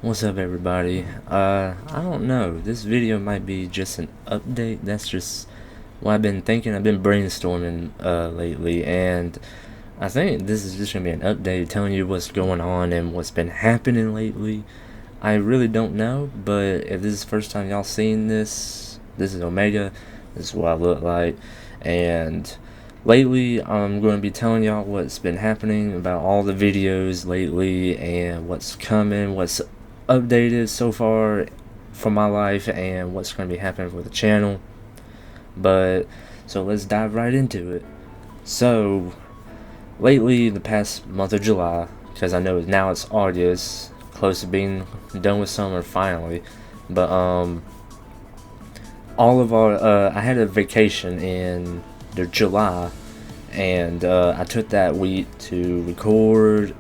What's up, everybody? I don't know. This video might be just an update. That's just what I've been thinking. I've been brainstorming lately, and I think this is just gonna be an update telling you what's going on and what's been happening lately. I really don't know, but if this is the first time y'all seen this, this is Omega. This is what I look like, and lately I'm going to be telling y'all what's been happening about all the videos lately and what's coming, what's updated so far for my life, and what's going to be happening for the channel. But so let's dive right into it. So lately, the past month of July, because I know now it's August, close to being done with summer finally, but all of our I had a vacation in the July, and I took that week to record,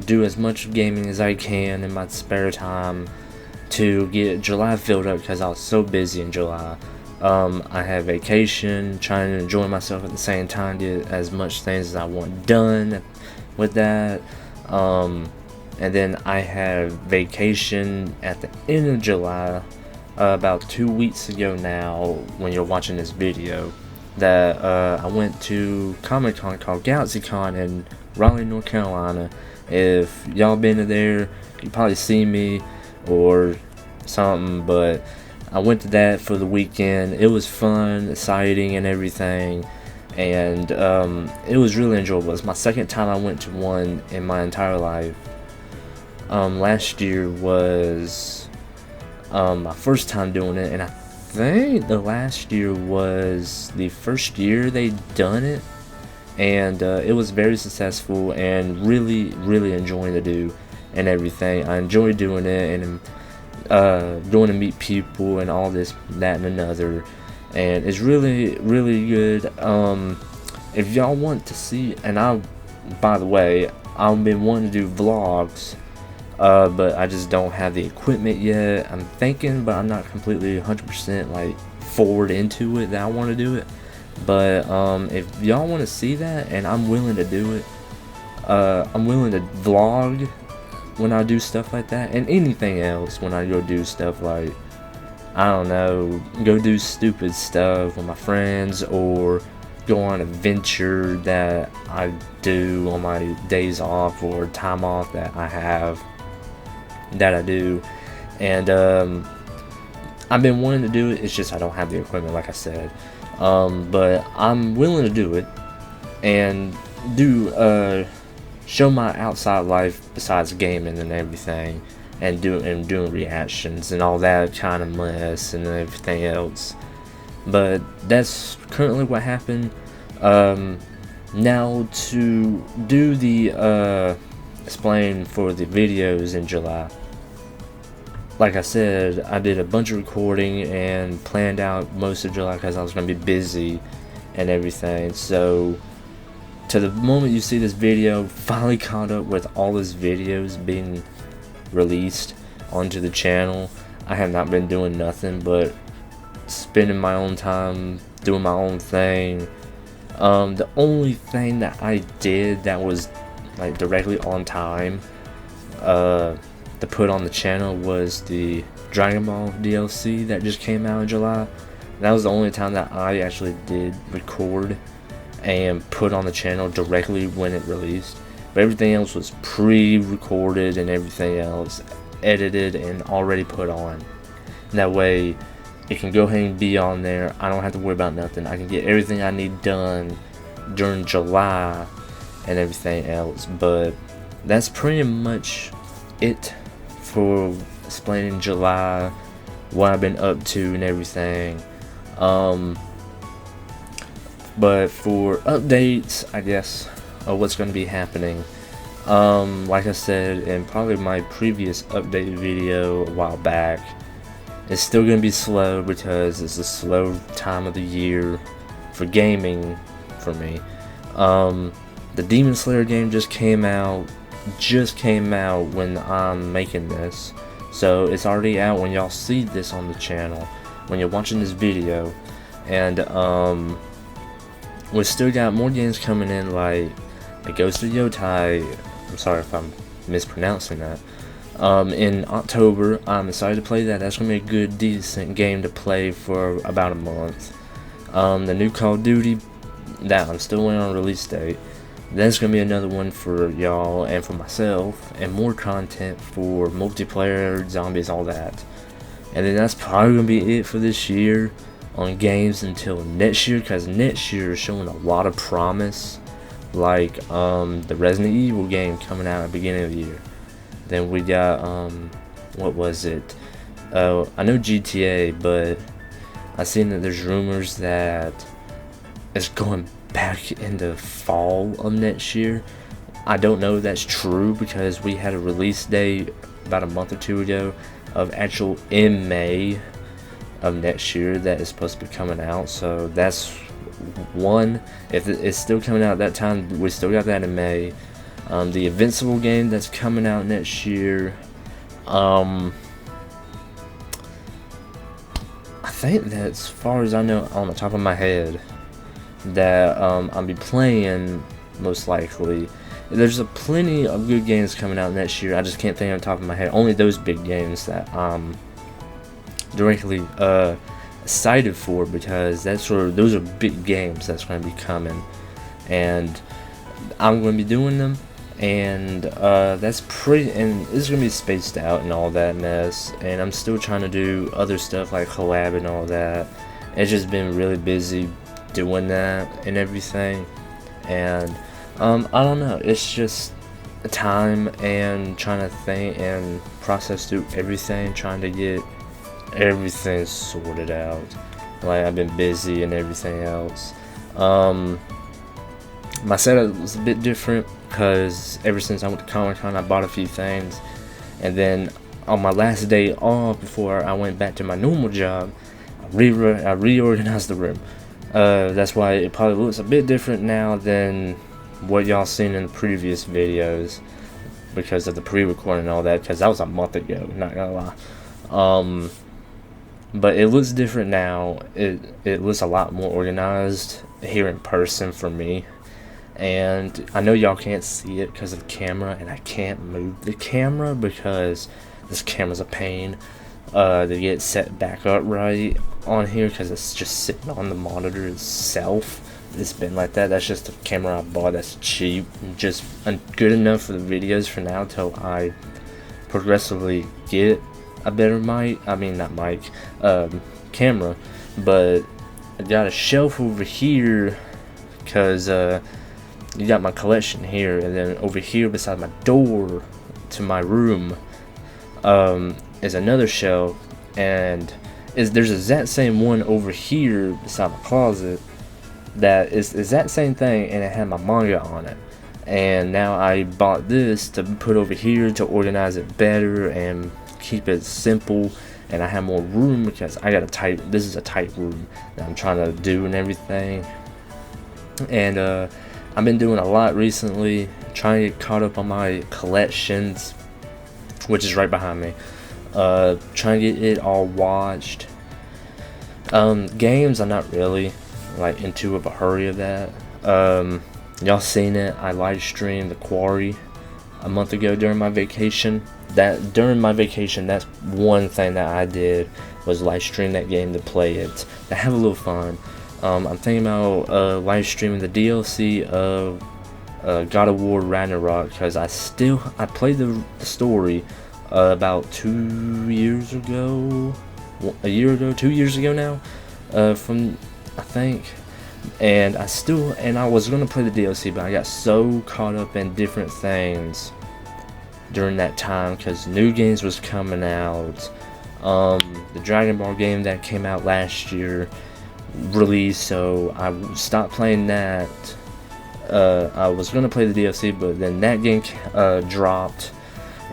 do as much gaming as I can in my spare time to get July filled up because I was so busy in July. I had vacation, trying to enjoy myself at the same time, get as much things as I want done with that. And then I had vacation at the end of July, about 2 weeks ago now, when you're watching this video, that I went to Comic-Con called GalaxyCon in Raleigh, North Carolina. If y'all been to there, you probably see me or something, but I went to that for the weekend. It was fun, exciting, and everything, and it was really enjoyable. It's my second time I went to one in my entire life. Last year was my first time doing it, and I think the last year was the first year they done it, and it was very successful and really enjoying to do and everything. I enjoyed doing it and going to meet people and all this, that, and another, and it's really good. If y'all want to see, and by the way, I've been wanting to do vlogs, but I just don't have the equipment yet. I'm thinking, but I'm not completely 100% like forward into it that I want to do it. But if y'all want to see that, and I'm willing to do it, I'm willing to vlog when I do stuff like that, and anything else when I go do stuff like, I don't know, go do stupid stuff with my friends, or go on an adventure that I do on my days off or time off that I have, that I do. And I've been wanting to do it. It's just I don't have the equipment, like I said, but I'm willing to do it and do show my outside life besides gaming and everything, and doing reactions and all that kind of mess and everything else. But that's currently what happened. Now to do the explain for the videos in July. Like I said, I did a bunch of recording and planned out most of July because I was going to be busy and everything. So to the moment you see this video, finally caught up with all these videos being released onto the channel. I have not been doing nothing but spending my own time doing my own thing. The only thing that I did that was like directly on time to put on the channel was the Dragon Ball DLC that just came out in July. That was the only time that I actually did record and put on the channel directly when it released. But everything else was pre-recorded and everything else edited and already put on. And that way it can go ahead and be on there. I don't have to worry about nothing. I can get everything I need done during July and everything else. But that's pretty much it for explaining July, what I've been up to and everything. But for updates, I guess, of what's going to be happening, like I said in probably my previous updated video a while back, it's still going to be slow because it's a slow time of the year for gaming for me. The Demon Slayer game just came out when I'm making this, so it's already out when y'all see this on the channel, when you're watching this video. And we still got more games coming in, like Ghost of Yotai. I'm sorry if I'm mispronouncing that. In October. I'm excited to play that. That's gonna be a good, decent game to play for about a month. The new Call of Duty, that I'm still waiting on release date. That's gonna be another one for y'all and for myself, and more content for multiplayer, zombies, all that. And then that's probably gonna be it for this year on games until next year, because next year is showing a lot of promise, like the Resident Evil game coming out at the beginning of the year. Then we got what was it? I know GTA, but I seen that there's rumors that it's going back into fall of next year. I don't know if that's true, because we had a release date about a month or two ago of actual in May of next year that is supposed to be coming out. So that's one. If it's still coming out at that time, we still got that in May. The Invincible game that's coming out next year. I think that, as far as I know, on the top of my head, that I'll be playing most likely. There's plenty of good games coming out next year. I just can't think on the top of my head. Only those big games that I'm directly excited for, because those are big games that's going to be coming, and I'm going to be doing them. And that's pretty, and it's going to be spaced out and all that mess. And I'm still trying to do other stuff like collab and all that. It's just been really busy doing that and everything. And I don't know, it's just time and trying to think and process through everything, trying to get everything sorted out. Like, I've been busy and everything else. My setup was a bit different, because ever since I went to Comic-Con, I bought a few things, and then on my last day off before I went back to my normal job, I reorganized the room. That's why it probably looks a bit different now than what y'all seen in the previous videos, because of the pre-recording and all that, because that was a month ago, not gonna lie. But it looks different now. It looks a lot more organized here in person for me. And I know y'all can't see it because of the camera, and I can't move the camera because this camera's a pain to get set back up right on here, because it's just sitting on the monitor itself. It's been like that. That's just the camera I bought that's cheap, and just good enough for the videos for now till I progressively get a better camera. But I got a shelf over here, because you got my collection here, and then over here beside my door to my room is another shelf, and there's a that same one over here beside my closet that is that same thing, and it had my manga on it. And now I bought this to put over here to organize it better and keep it simple, and I have more room, because I got this is a tight room that I'm trying to do and everything. And I've been doing a lot recently, trying to get caught up on my collections, which is right behind me. Trying to get it all watched. Games, I'm not really like in too of a hurry of that. Y'all seen it, I live streamed The Quarry a month ago during my vacation. During my vacation, that's one thing that I did, was live stream that game to play it, to have a little fun. I'm thinking about live streaming the DLC of God of War Ragnarok, because I played the story about 2 years ago, 2 years ago now, from I think, and I was gonna play the DLC, but I got so caught up in different things during that time, because new games was coming out. The Dragon Ball game that came out last year released, so I stopped playing that. I was gonna play the DLC, but then that game dropped,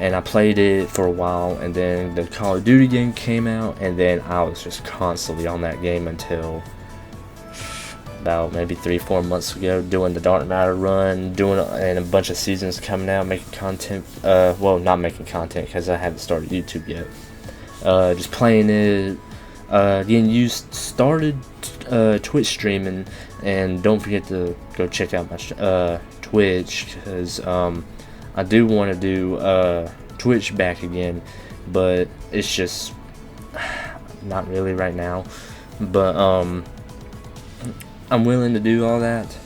and I played it for a while, and then the Call of Duty game came out, and then I was just constantly on that game until about maybe 3-4 months ago, doing the Dark Matter run, and a bunch of seasons coming out, making content. Well, not making content, because I haven't started YouTube yet. Just playing it, getting started Twitch streaming, and don't forget to go check out my Twitch, because I do want to do Twitch back again, but it's just not really right now. But I'm willing to do all that,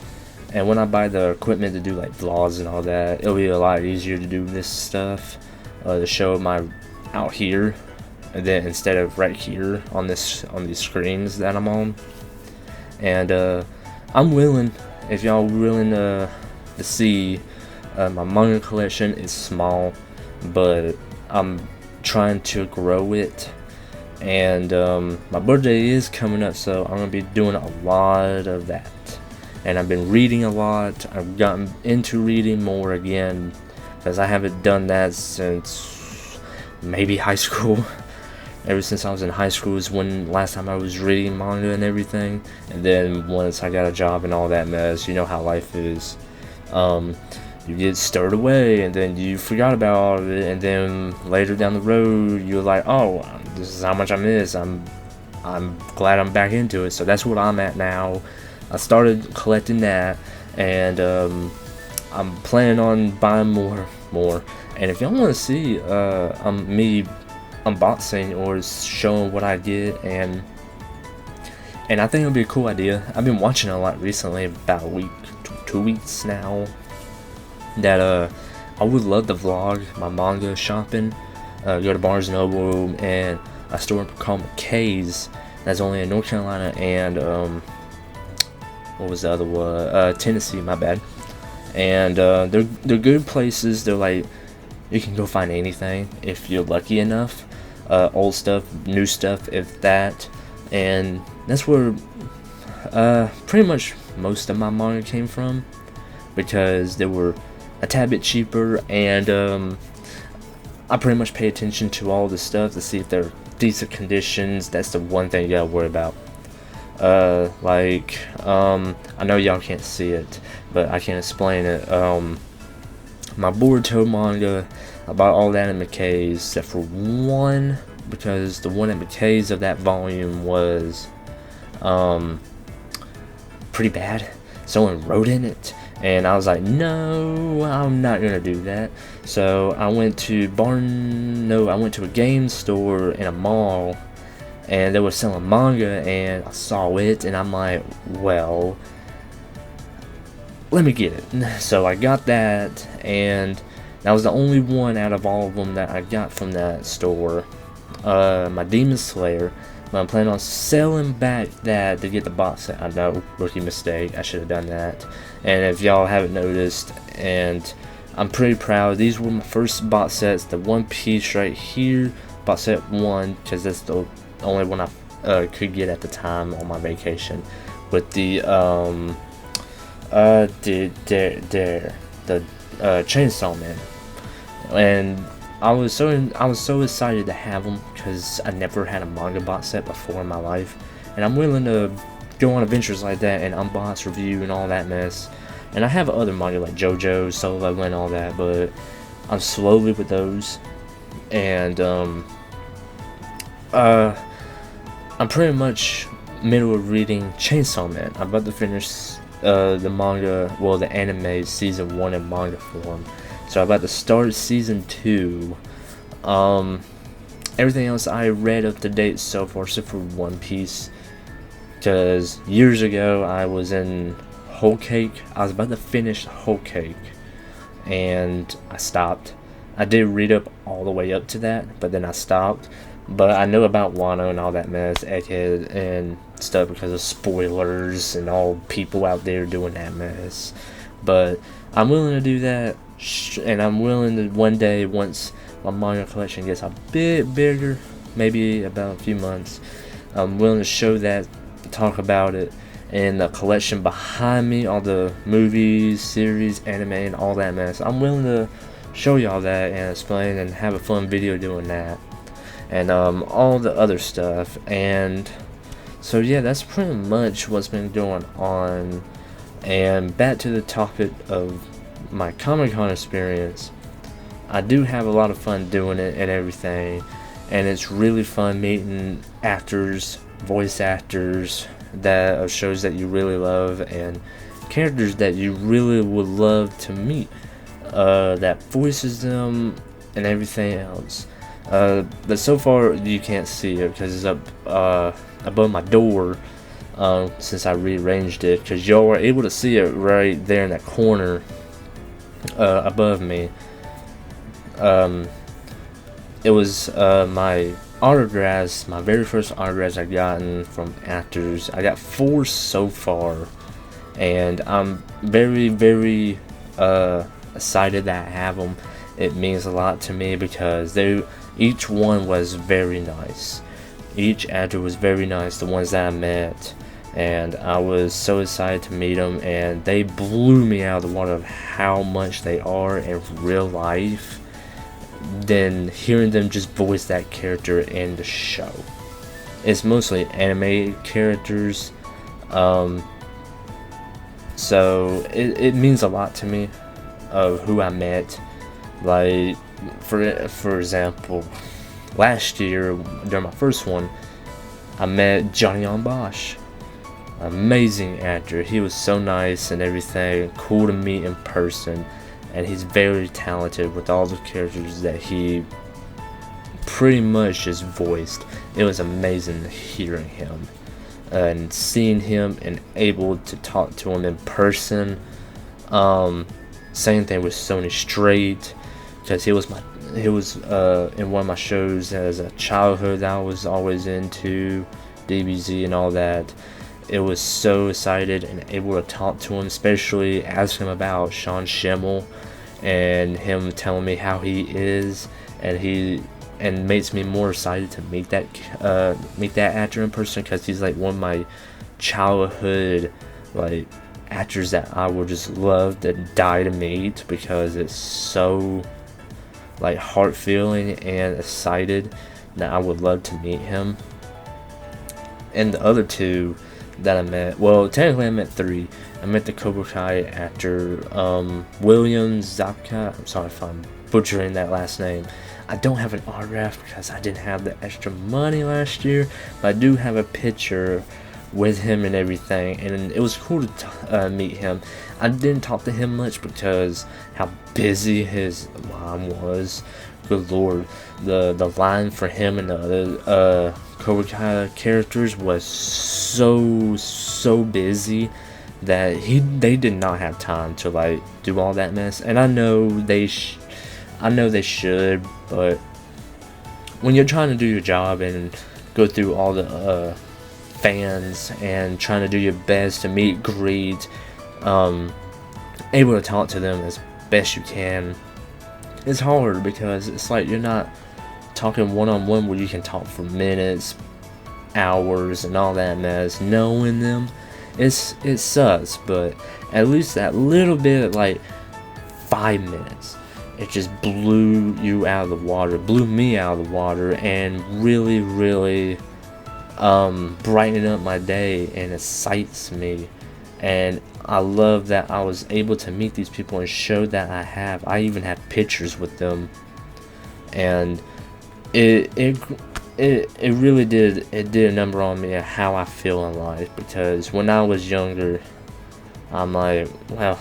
and when I buy the equipment to do like vlogs and all that, it'll be a lot easier to do this stuff, to show my out here, and then instead of right here on these screens that I'm on. And I'm willing, if y'all willing to see, my manga collection is small, but I'm trying to grow it. And my birthday is coming up, so I'm gonna be doing a lot of that. And I've been reading a lot. I've gotten into reading more again, because I haven't done that since maybe high school. Ever since I was in high school is when last time I was reading manga and everything. And then once I got a job and all that mess, you know how life is. You get stirred away, and then you forgot about it, and then later down the road you're like, oh, this is how much I miss. I'm glad I'm back into it. So that's what I'm at now. I started collecting that, and I'm planning on buying more. And if y'all want to see me unboxing or showing what I get, and I think it'll be a cool idea. I've been watching a lot recently, about a week, 2 weeks now, that I would love to vlog my manga shopping. Go to Barnes & Noble and a store called McKay's that's only in North Carolina, and what was the other one? Tennessee, my bad. And they're good places. They're like, you can go find anything if you're lucky enough. Old stuff, new stuff, if that. And that's where pretty much most of my manga came from, because they were a tad bit cheaper, and I pretty much pay attention to all the stuff to see if they're decent conditions. That's the one thing you gotta worry about. I know y'all can't see it, but I can explain it. My Boruto manga, I bought all that in McKay's except for one, because the one at McKay's of that volume was pretty bad. Someone wrote in it, and I was like, no, I'm not gonna do that. So I went to a game store in a mall, and they were selling manga, and I saw it, and I'm like, well, let me get it. So I got that, and that was the only one out of all of them that I got from that store. My Demon Slayer, but I'm planning on selling back that to get the box set. I know, rookie mistake, I should have done that. And if y'all haven't noticed, and I'm pretty proud, these were my first box sets. The One Piece right here, box set 1, because that's the only one I could get at the time on my vacation, with the Chainsaw Man. And I was so excited to have them, because I never had a manga box set before in my life, and I'm willing to go on adventures like that and unbox, review, and all that mess. And I have other manga like JoJo, Solo Leveling, and all that, but I'm slowly with those. And I'm pretty much middle of reading Chainsaw Man. I'm about to finish the manga, well, the anime season 1 in manga form. So I'm about to start season 2. Everything else I read up to date so far, except for One Piece, because years ago I was in Whole Cake. I was about to finish Whole Cake, and I stopped. I did read up all the way up to that, but then I stopped. But I know about Wano and all that mess, Egghead and stuff, because of spoilers and all people out there doing that mess. But I'm willing to do that, and I'm willing to one day, once my manga collection gets a bit bigger, maybe about a few months, I'm willing to show that, talk about it, and the collection behind me, all the movies, series, anime, and all that mess. I'm willing to show y'all that and explain and have a fun video doing that. And all the other stuff. And so yeah, that's pretty much what's been going on. And back to the topic of my Comic-Con experience, I do have a lot of fun doing it and everything, and it's really fun meeting actors, voice actors that of shows that you really love, and characters that you really would love to meet, that voices them and everything else. But so far you can't see it because it's up above my door. Since I rearranged it, because y'all were able to see it right there in that corner above me. It was my autographs, my very first autographs I gotten from actors. I got 4 so far, and I'm very, very excited that I have them. It means a lot to me because each one was very nice. Each actor was very nice, the ones that I met, and I was so excited to meet them, and they blew me out of the water of how much they are in real life than hearing them just voice that character in the show. It's mostly anime characters, so it means a lot to me of who I met. Like, for example, last year during my first one, I met Johnny on Bosch. Amazing actor. He was so nice and everything, cool to meet in person, and he's very talented with all the characters that he pretty much just voiced. It was amazing hearing him and seeing him and able to talk to him in person. Same thing with Sony Strait, because he was in one of my shows as a childhood that I was always into, DBZ and all that. It was so excited and able to talk to him, especially ask him about Sean Schemmel and him telling me how he is, and makes me more excited to meet that actor in person, because he's like one of my childhood like actors that I would just love to die to meet, because it's so like heart feeling and excited that I would love to meet him. And the other 2 that I met, well, technically I met 3. I met the Cobra Kai actor, William Zabka. I'm sorry if I'm butchering that last name. I don't have an autograph because I didn't have the extra money last year, but I do have a picture with him and everything, and it was cool to meet him. I didn't talk to him much because how busy his line was. Good lord, the line for him and the other Cobra Kai characters was so busy that they did not have time to like do all that mess. And I know they should, but when you're trying to do your job and go through all the fans and trying to do your best to meet greet, able to talk to them as best you can, it's hard because it's like you're not talking one-on-one where you can talk for minutes, hours, and all that mess. Knowing them, it sucks, but at least that little bit, like 5 minutes, it just blew you out of the water, blew me out of the water, and really, really brightened up my day and excites me. And I love that I was able to meet these people and show that I even have pictures with them, and it really did a number on me of how I feel in life. Because when I was younger, I'm like, well,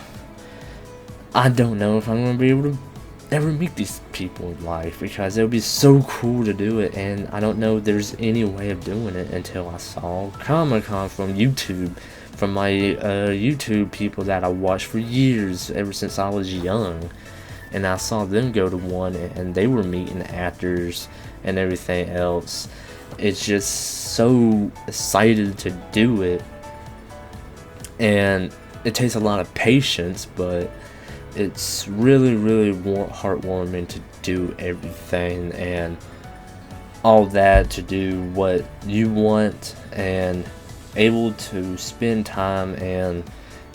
I don't know if I'm gonna be able to ever meet these people in life, because it would be so cool to do it, and I don't know if there's any way of doing it until I saw Comic-Con from YouTube, from my YouTube people that I watched for years, ever since I was young. And I saw them go to one, and they were meeting actors and everything else. It's just so excited to do it, and it takes a lot of patience, but it's really, really heartwarming to do everything and all that, to do what you want, and able to spend time and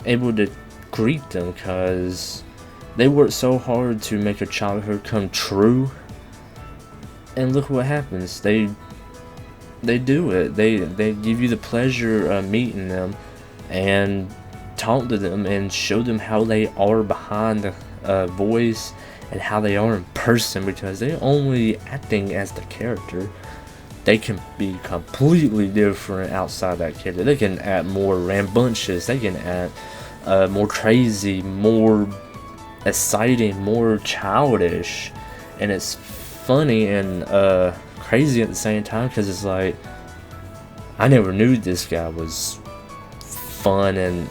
able to greet them, because they worked so hard to make your childhood come true, and look what happens. They do it. They give you the pleasure of meeting them and talk to them and show them how they are behind the voice and how they are in person, because they're only acting as the character. They can be completely different outside that character. They can act more rambunctious, they can act more crazy, more exciting, more childish, and it's funny and crazy at the same time, because it's like I never knew this guy was fun and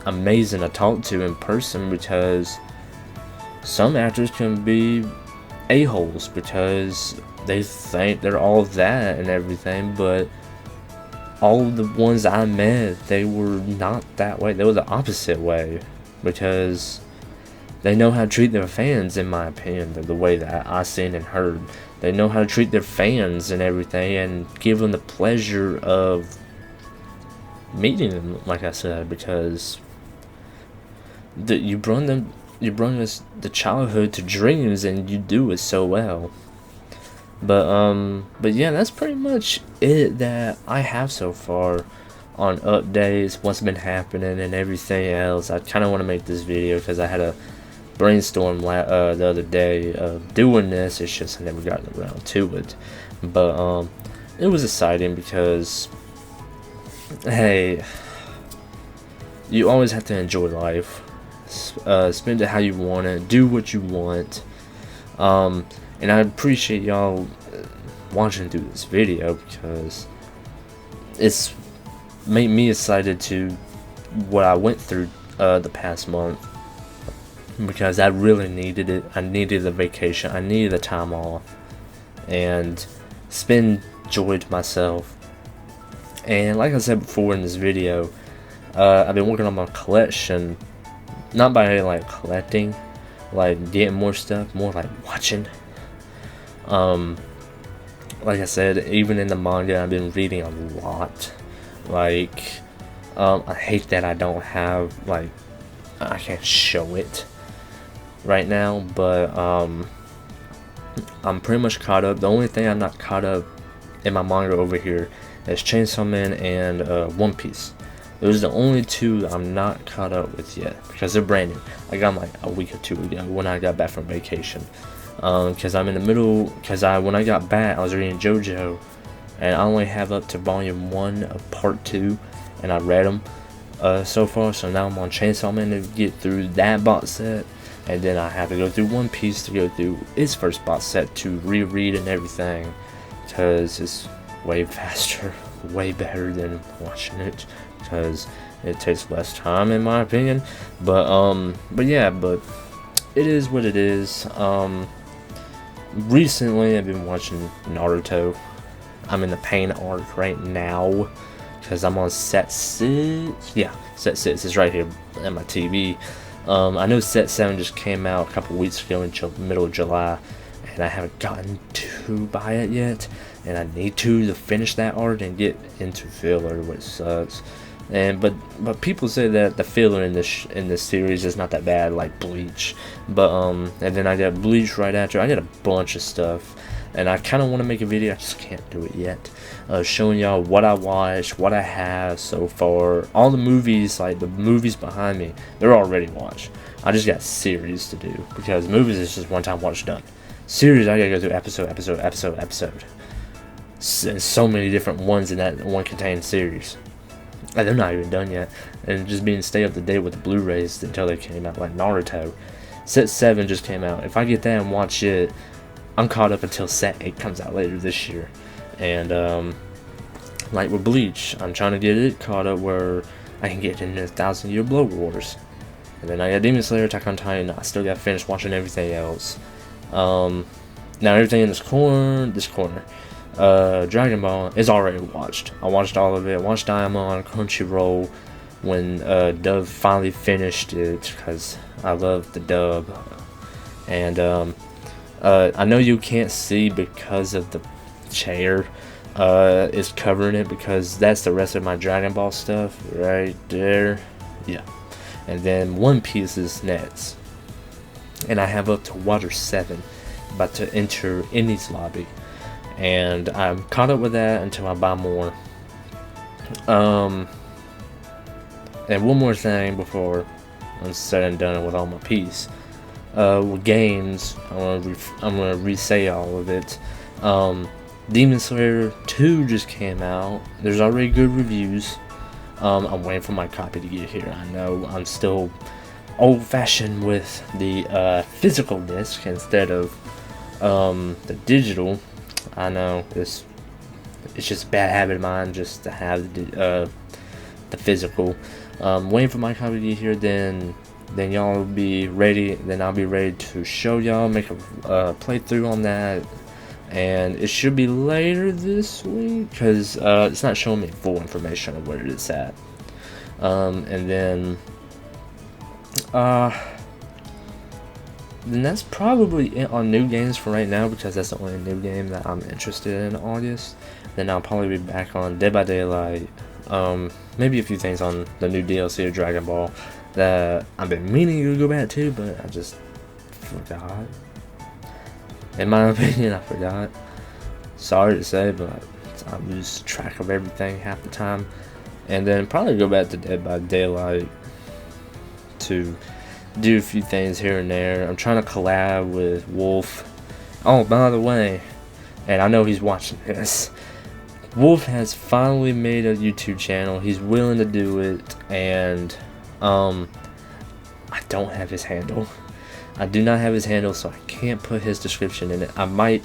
amazing to talk to in person, because some actors can be a-holes because they think they're all that and everything, but all the ones I met, they were not that way. They were the opposite way, because they know how to treat their fans, in my opinion, the way that I seen and heard. They know how to treat their fans and everything, and give them the pleasure of meeting them, like I said, because you bring us the childhood to dreams, and you do it so well. But yeah, that's pretty much it that I have so far on updates, what's been happening, and everything else. I kind of want to make this video because I had a brainstorm the other day of doing this. It's just I never got around to it. But it was exciting because, hey, you always have to enjoy life. Spend it how you want it. Do what you want. And I appreciate y'all watching through this video, because it's made me excited to what I went through the past month, because I really needed it. I needed the vacation. I needed the time off and spend joy to myself. And like I said before in this video, I've been working on my collection, not by like collecting, like getting more stuff, more like watching. Like I said, even in the manga, I've been reading a lot. Like, I hate that I don't have, like, I can't show it right now, but I'm pretty much caught up. The only thing I'm not caught up in my manga over here is Chainsaw Man and One Piece. Those are the only two I'm not caught up with yet, because they're brand new. I got them like a week or two ago when I got back from vacation. Because I'm in the middle, because when I got back, I was reading JoJo, and I only have up to volume 1 of part 2, and I read them so far. So now I'm on Chainsaw Man to get through that box set, and then I have to go through One Piece to go through its first box set to reread and everything, because it's way faster, way better than watching it, because it takes less time, in my opinion. But yeah, but it is what it is. Recently I've been watching Naruto. I'm in the Pain arc right now, because I'm on set 6. Yeah, set 6 is right here at my TV. I know set 7 just came out a couple weeks ago in middle of July, and I haven't gotten to buy it yet, and I need to finish that arc and get into filler, which sucks. And but people say that the filler in this series is not that bad, like Bleach. But and then I got Bleach right after. I got a bunch of stuff, and I kind of want to make a video. I just can't do it yet. Showing y'all what I watched, what I have so far, all the movies, like the movies behind me, they're already watched. I just got series to do, because movies is just one time watch done. Series, I gotta go through episode. And so many different ones in that one contained series. And they're not even done yet, and just stay up to date with the Blu-rays until they came out, like Naruto. Set 7 just came out. If I get that and watch it, I'm caught up until Set 8 comes out later this year. And like with Bleach, I'm trying to get it caught up where I can get into 1,000 Year Blood Wars. And then I got Demon Slayer, Attack on Titan. I still got to finish watching everything else. Now everything in this corner, Dragon Ball is already watched. I watched all of it. Watched Diamond on Crunchyroll when dub finally finished it, because I love the dub. And I know you can't see because of the chair is covering it, because that's the rest of my Dragon Ball stuff right there. Yeah. And then One Piece is next, and I have up to Water 7, about to enter Enies lobby. And I'm caught up with that until I buy more. And one more thing before I'm said and done with all my piece. With games, I'm gonna re-say all of it. Demon Slayer 2 just came out. There's already good reviews. I'm waiting for my copy to get here. I know I'm still old-fashioned with the physical disc instead of the digital. I know it's just a bad habit of mine just to have the physical. Waiting for my copy to get here, then y'all will be ready. Then I'll be ready to show y'all, make a playthrough on that, and it should be later this week because it's not showing me full information of where it's at. And then that's probably it on new games for right now, because that's the only new game that I'm interested in August. Then I'll probably be back on Dead by Daylight, maybe a few things on the new DLC of Dragon Ball that I've been meaning to go back to, but I just forgot. In my opinion, I forgot. Sorry to say, but I lose track of everything half the time. And then probably go back to Dead by Daylight to do a few things here and there. I'm trying to collab with Wolf. Oh, by the way, and I know he's watching this, Wolf has finally made a YouTube channel. He's willing to do it, and I don't have his handle. I do not have his handle, so I can't put his description in it. I might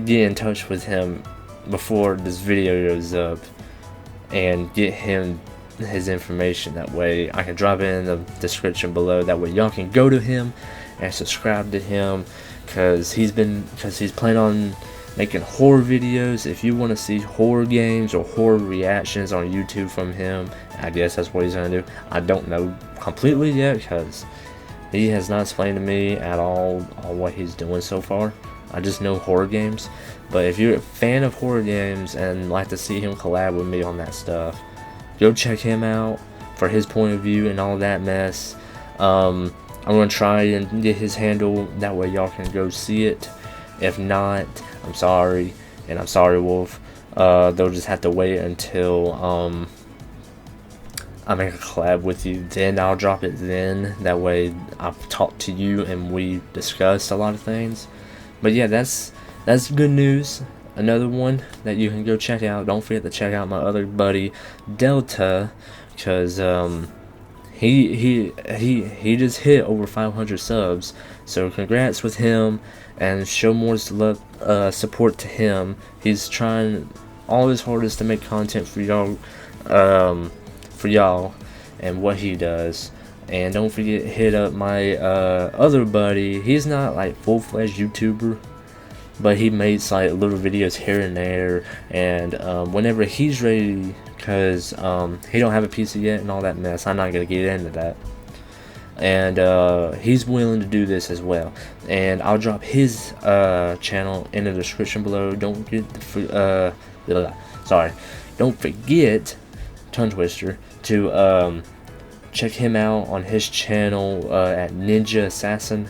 get in touch with him before this video goes up and get him his information. That way I can drop it in the description below. That way y'all can go to him and subscribe to him, because he's planning on making horror videos. If you want to see horror games or horror reactions on YouTube from him, I guess that's what he's gonna do. I don't know completely yet, because he has not explained to me at all what he's doing so far. I just know horror games. But if you're a fan of horror games and like to see him collab with me on that stuff, go check him out for his point of view and all that mess. I'm gonna try and get his handle, that way y'all can go see it. If not, I'm sorry, and I'm sorry, Wolf. They'll just have to wait until I make a collab with you, then I'll drop it then. That way I've talked to you and we discussed a lot of things. But yeah, that's good news. Another one that you can go check out. Don't forget to check out my other buddy Delta, because he just hit over 500 subs. So congrats with him, and show more love, support to him. He's trying all his hardest to make content for y'all, and what he does. And don't forget to hit up my other buddy. He's not like full-fledged YouTuber, but he makes like little videos here and there, and whenever he's ready, because he don't have a PC yet and all that mess. I'm not gonna get into that. And he's willing to do this as well, and I'll drop his channel in the description below. Don't forget, tongue twister, to check him out on his channel at Ninja Assassin.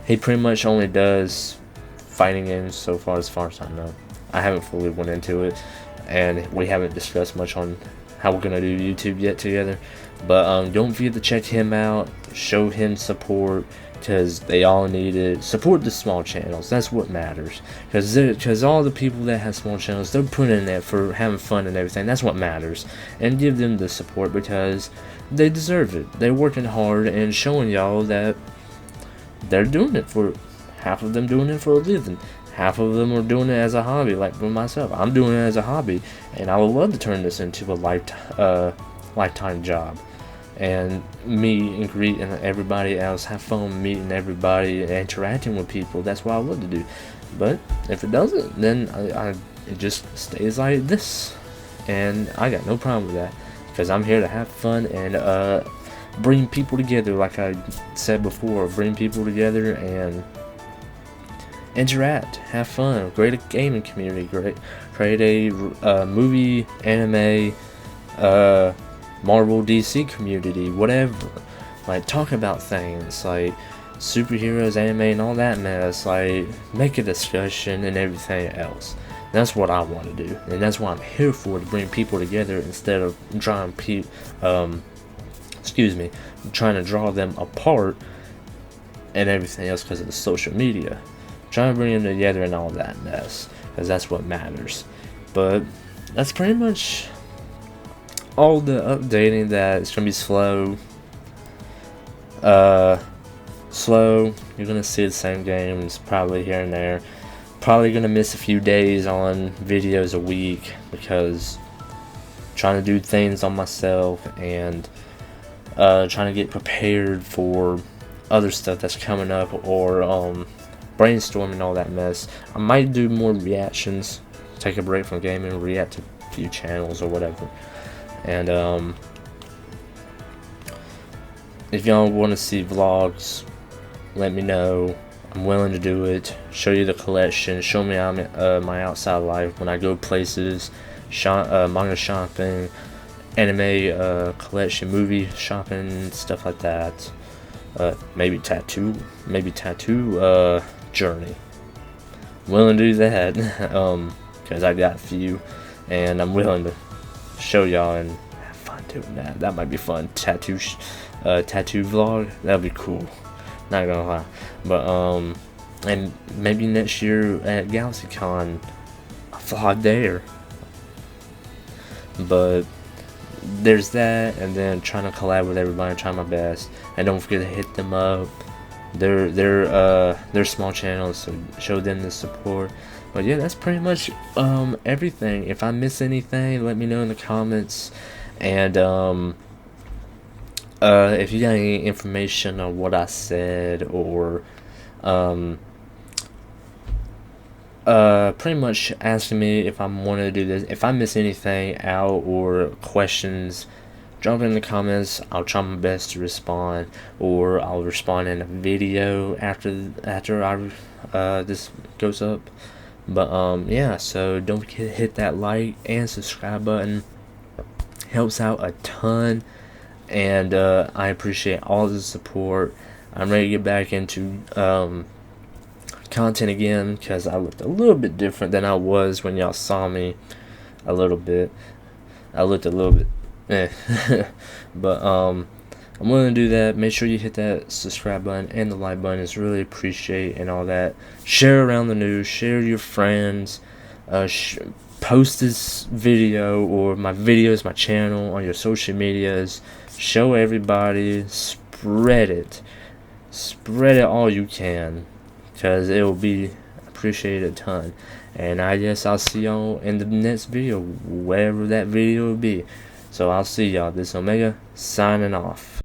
He pretty much only does fighting games so far as I know. I haven't fully went into it, and we haven't discussed much on how we're gonna do YouTube yet together. But don't forget to check him out, show him support, because they all need it. Support the small channels, that's what matters. Because all the people that have small channels, they're putting in it for having fun and everything. That's what matters. And give them the support, because they deserve it. They're working hard and showing y'all that they're doing it for, half of them doing it for a living. Half of them are doing it as a hobby, like for myself. I'm doing it as a hobby, and I would love to turn this into a lifetime job. And meet and greet and everybody else, have fun meeting everybody and interacting with people. That's what I love to do. But if it doesn't, then it just stays like this, and I got no problem with that, because I'm here to have fun and bring people together. Like I said before, bring people together and interact, have fun, create a gaming community, create a movie, anime, Marvel, DC community, whatever. Like, talk about things like superheroes, anime, and all that mess. Like, make a discussion and everything else. That's what I want to do, and that's what I'm here for, to bring people together instead of trying to draw them apart and everything else because of the social media. Trying to bring them together and all that mess, because that's what matters. But that's pretty much all the updating. That it's gonna be slow, slow. You're gonna see the same games probably here and there. Probably gonna miss a few days on videos a week because trying to do things on myself and trying to get prepared for other stuff that's coming up, or brainstorming all that mess. I might do more reactions, take a break from gaming, react to a few channels or whatever. And if y'all want to see vlogs, let me know. I'm willing to do it. Show you the collection. Show me my outside life when I go places, manga shopping, anime collection, movie shopping, stuff like that. Maybe tattoo journey. I'm willing to do that because I got a few, and I'm willing to show y'all and have fun doing that. That might be fun. Tattoo vlog. That'd be cool. Not gonna lie. But and maybe next year at GalaxyCon, a vlog there. But there's that, and then trying to collab with everybody, try my best, and don't forget to hit them up. They're small channels, so show them the support. But yeah, that's pretty much everything. If I miss anything, let me know in the comments. And if you got any information on what I said, or pretty much asking me if I'm wanting to do this, if I miss anything out or questions, drop it in the comments. I'll try my best to respond, or I'll respond in a video after this goes up. But yeah, so don't forget to hit that like and subscribe button. Helps out a ton, and I appreciate all the support. I'm ready to get back into content again, because I looked a little bit different than I was when y'all saw me. I looked a little bit but I'm willing to do that. Make sure you hit that subscribe button and the like button. It's really appreciated, and all that. Share around the news, share your friends, post this video or my videos, my channel, on your social medias. Show everybody, spread it all you can, because it will be appreciated a ton. And I guess I'll see y'all in the next video, wherever that video will be. So I'll see y'all. This Omega signing off.